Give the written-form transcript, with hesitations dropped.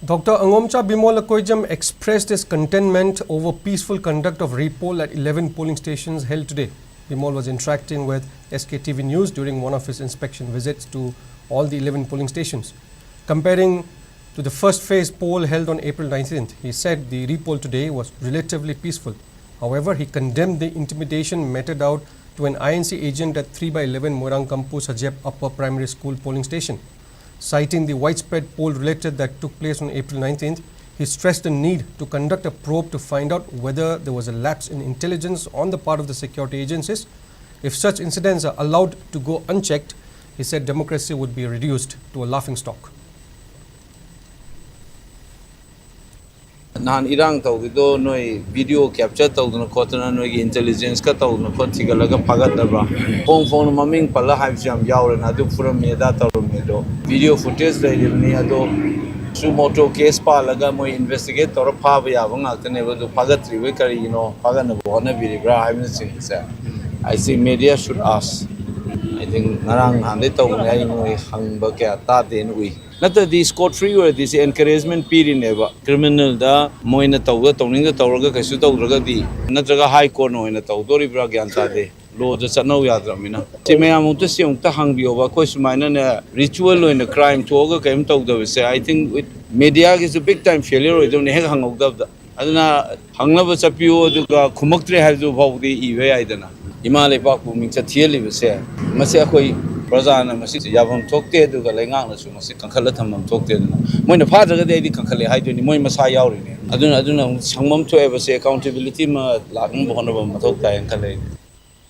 Dr. Angomcha Bimol expressed his contentment over peaceful conduct of repoll at 11 polling stations held today. Bimol was interacting with SKTV News during one of his inspection visits to all the 11 polling stations. Comparing to the first phase poll held on April 19th, he said the repoll today was relatively peaceful. However, he condemned the intimidation meted out to an INC agent at 3/11 Moirang Kampu Sajep Upper Primary School polling station. Citing the widespread poll related that took place on April 19th, he stressed the need to conduct a probe to find out whether there was a lapse in intelligence on the part of the security agencies. If such incidents are allowed to go unchecked, he said democracy would be reduced to a laughingstock. Nan irang tawdido noi video capture tawduna khotana noi intelligence ka tawduna khothiga laga phagataba phone maming pala haibjam yawrena adu pura meda tawmedo video footage dairibni ado sumoto case pa laga moi investigate tor phaba yaba ngakne badu phagatri we kari phagana bona biribra haibna sinsa. I think media should ask. I think narang hande tawne ai moi hangba kya ta den ui not the Scot free or this encouragement period never criminal da moina tawga tawning da tawraga kaisu tawraga di natraga high court no ina tawdori bra gyanta de law da chano yadramina chimaya to siung ta hangbiyo ba koi sumaina ne ritual in a crime toga kaim tawda se. I think with media is a big time failure or don't hang hang da aduna hangna ba chapiyo duga khumaktre haidu bawdi iwe aidana imale pa ku ming cha thieli be se mase akoi Prajana masi yabam tokte duga lengang na su masi kankhala thamam tokte na moina phadra ga di kankhale haiduni moi masa yawri ne aduna sangmam to eba se accountability ma lagum bhonaba mathok ta yankale